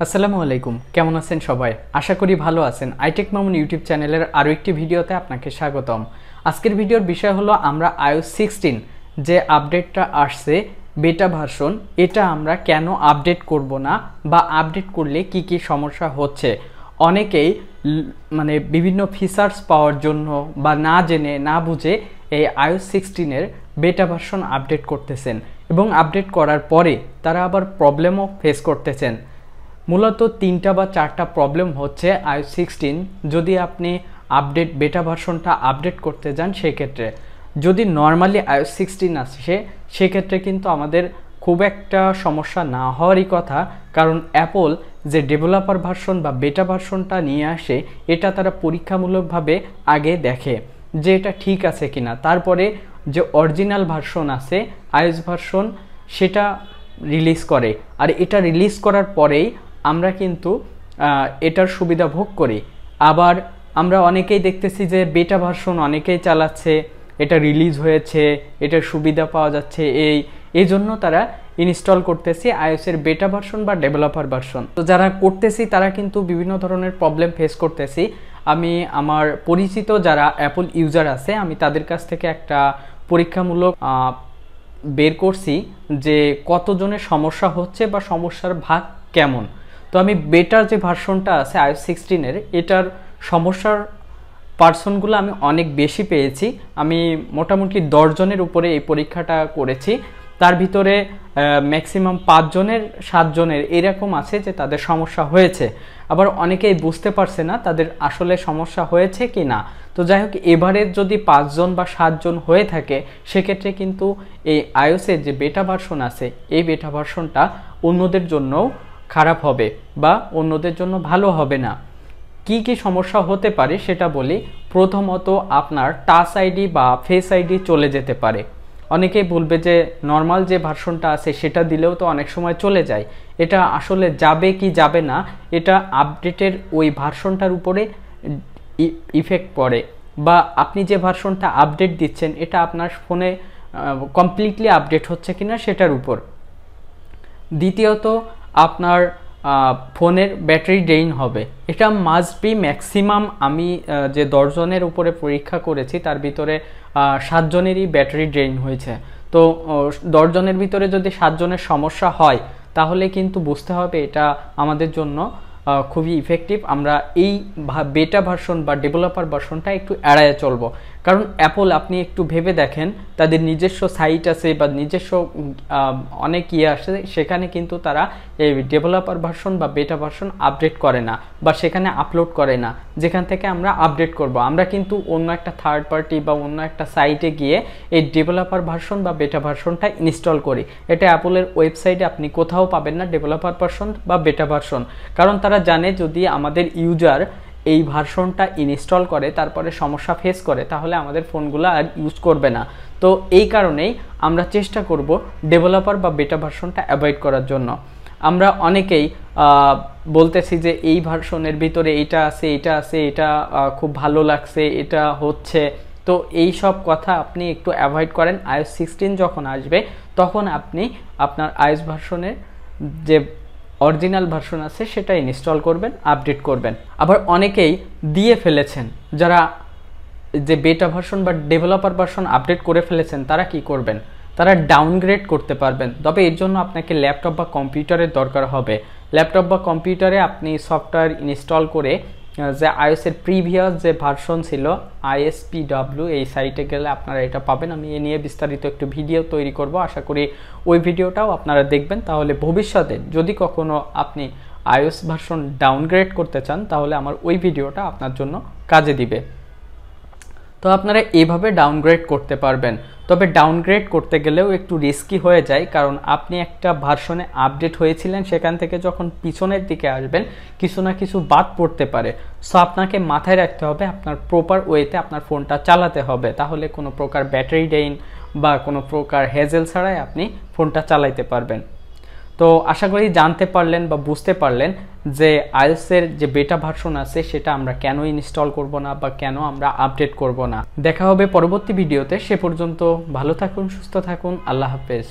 আসসালামু আলাইকুম, কেমন আছেন সবাই? আশা করি ভালো আছেন। আইটেক মামুন ইউটিউব চ্যানেলের আরও একটি ভিডিওতে আপনাকে স্বাগতম। আজকের ভিডিওর বিষয় হলো আমরা iOS 16 যে আপডেটটা আসছে বেটা ভার্সন, এটা আমরা কেন আপডেট করব না বা আপডেট করলে কি কি সমস্যা হচ্ছে। অনেকেই বিভিন্ন ফিচার্স পাওয়ার জন্য বা না জেনে না বুঝে এই iOS 16 বেটা ভার্সন আপডেট করতেছেন এবং আপডেট করার পরে তারা আবার প্রবলেমও ফেস করতেছেন। মূলত 3টা বা 4টা প্রবলেম হচ্ছে iOS 16 যদি আপনি বেটা ভার্সনটা আপডেট করতে যান। সেক্ষেত্রে যদি নর্মালি iOS 16 আসে সেক্ষেত্রে কিন্তু আমাদের খুব একটা সমস্যা না হওয়ারই কথা, কারণ অ্যাপল যে ডেভেলপার ভার্সন বা বেটা ভার্সনটা নিয়ে আসে এটা তারা পরীক্ষামূলকভাবে আগে দেখে যে এটা ঠিক আছে কিনা, তারপরে যে অরিজিনাল ভার্সন আছে iOS ভার্সন সেটা রিলিজ করে। আর এটা রিলিজ করার পরেই আমরা কিন্তু এটার সুবিধা ভোগ করি। আবার আমরা অনেকেই দেখতেছি যে বেটা ভার্সন অনেকেই চালাচ্ছে, এটা রিলিজ হয়েছে, এটার সুবিধা পাওয়া যাচ্ছে, এই জন্য তারা ইনস্টল করতেছি iOS-এর বেটা ভার্সন বা ডেভেলপার ভার্সন। তো যারা করতেছি তারা কিন্তু বিভিন্ন ধরনের প্রবলেম ফেস করতেছি। আমি আমার পরিচিত যারা অ্যাপল ইউজার আছে আমি তাদের কাছ থেকে একটা পরীক্ষামূলক বের করছি যে কতজনের সমস্যা হচ্ছে বা সমস্যার ভাগ কেমন। তো আমি বেটার যে ভার্সনটা আছে iOS 16-এর এটার সমস্যার পার্সনগুলো আমি অনেক বেশি পেয়েছি। আমি মোটামুটি 10 জনের উপরে এই পরীক্ষাটা করেছি। তার ভিতরে ম্যাক্সিমাম 5 জনের 7 জনের এরকম আছে যে তাদের সমস্যা হয়েছে। আবার অনেকেই বুঝতে পারছে না তাদের আসলে সমস্যা হয়েছে কি না। তো যাই হোক, এবারের যদি 5 জন বা 7 জন হয়ে থাকে সেক্ষেত্রে কিন্তু এই iOS-এর যে বেটা ভার্সন আছে এই বেটা ভার্সনটা অন্যদের জন্যও খারাপ হবে বা অন্যদের জন্য ভালো হবে না। কি কি সমস্যা হতে পারে সেটা বলি। প্রথমত, আপনার টাচ আইডি বা ফেস আইডি চলে যেতে পারে। অনেকেই বলবে যে নর্মাল যে ভার্সনটা আছে সেটা দিলেও তো অনেক সময় চলে যায়। এটা আসলে যাবে কি যাবে না এটা আপডেটের ওই ভার্সনটার উপরে ইফেক্ট পড়ে, বা আপনি যে ভার্সনটা আপডেট দিচ্ছেন এটা আপনার ফোনে কমপ্লিটলি আপডেট হচ্ছে কিনা সেটার উপর। দ্বিতীয়ত, আপনার ফোনের ব্যাটারি ড্রেইন হবে। এটা মাস্ট বি ম্যাক্সিমাম আমি যে 10 জনের উপরে পরীক্ষা করেছি তার ভিতরে 7 জনেরই ব্যাটারি ড্রেইন হয়েছে। তো 10 জনের ভিতরে যদি 7 জনের সমস্যা হয় তাহলে কিন্তু বুঝতে হবে এটা আমাদের জন্য খুবই ইফেক্টিভ। আমরা এই বেটা ভার্সন বা ডেভেলপার ভার্সনটা একটু এড়ায় চলবো। কারণ অ্যাপল আপনি একটু ভেবে দেখেন, তাদের নিজস্ব সাইট আছে বা নিজস্ব অনেক আছে, সেখানে কিন্তু তারা এই ডেভেলপার ভার্সন বা বেটা ভার্সন আপডেট করে না বা সেখানে আপলোড করে না যেখান থেকে আমরা আপডেট করব। আমরা কিন্তু অন্য একটা থার্ড পার্টি বা অন্য একটা সাইটে গিয়ে এই ডেভেলপার ভার্সন বা বেটা ভার্সনটা ইনস্টল করি। এটা অ্যাপলের ওয়েবসাইটে আপনি কোথাও পাবেন না ডেভেলপার ভার্সন বা বেটা ভার্সন, কারণ তারা জানে যদি আমাদের ইউজার এই ভার্সনটা ইনস্টল করে তারপরে সমস্যা ফেস করে তাহলে আমাদের ফোনগুলো আর ইউজ করবে না। তো এই কারণেই আমরা চেষ্টা করব ডেভেলপার বা বেটা ভার্সনটা অ্যাভয়েড করার জন্য। আমরা অনেকেই বলতেছি যে এই ভার্সনের ভিতরে এটা আছে এটা আছে, এটা খুব ভালো লাগছে, এটা হচ্ছে। তো এই সব কথা আপনি একটু অ্যাভয়েড করেন। iOS 16 যখন আসবে তখন আপনি আপনার iOS ভার্সনের যে অরিজিনাল ভার্সন আছে সেটা ইনস্টল করবেন, আপডেট করবেন। আবার অনেকেই দিয়ে ফেলেছেন, যারা যে বেটা ভার্সন বা ডেভেলপার ভার্সন আপডেট করে ফেলেছেন তারা কি করবেন? তারা ডাউনগ্রেড করতে পারবেন, তবে এর জন্য আপনাকে ল্যাপটপ বা কম্পিউটারের দরকার হবে। ল্যাপটপ বা কম্পিউটারে আপনি সফটওয়্যার ইনস্টল করে যে iOS-এর প্রিভিয়াস যে ভার্সন ছিল ISPW এই সাইটে গেলে আপনারা এটা পাবেন। আমি এ নিয়ে বিস্তারিত একটু ভিডিও তৈরি করব, আশা করি ওই ভিডিওটাও আপনারা দেখবেন। তাহলে ভবিষ্যতে যদি কখনো আপনি iOS ভার্সন ডাউনগ্রেড করতে চান তাহলে আমার ওই ভিডিওটা আপনার জন্য কাজে দিবে। তো আপনারা এইভাবে ডাউনগ্রেড করতে পারবেন। তবে ডাউনগ্রেড করতে গেলেও একটু রিস্কি হয়ে যায়, কারণ আপনি একটা ভার্সনে আপডেট হয়েছিলেন সেখান থেকে যখন পিছনের দিকে আসবেন কিছু না কিছু বাদ পড়তে পারে। সো আপনাকে মাথায় রাখতে হবে আপনার প্রপার ওয়েতে আপনার ফোনটা চালাতে হবে, তাহলে কোনো প্রকার ব্যাটারি ড্রেইন বা কোনো প্রকার হ্যাজেল ছাড়াই আপনি ফোনটা চালাইতে পারবেন। তো আশা করি জানতে পারলেন বা বুঝতে পারলেন যে iOS-এর যে বেটা ভার্সন আছে সেটা আমরা কেন ইনস্টল করব না বা কেন আমরা আপডেট করব না। দেখা হবে পরবর্তী ভিডিওতে। সে পর্যন্ত ভালো থাকুন, সুস্থ থাকুন, আল্লাহ হাফেজ।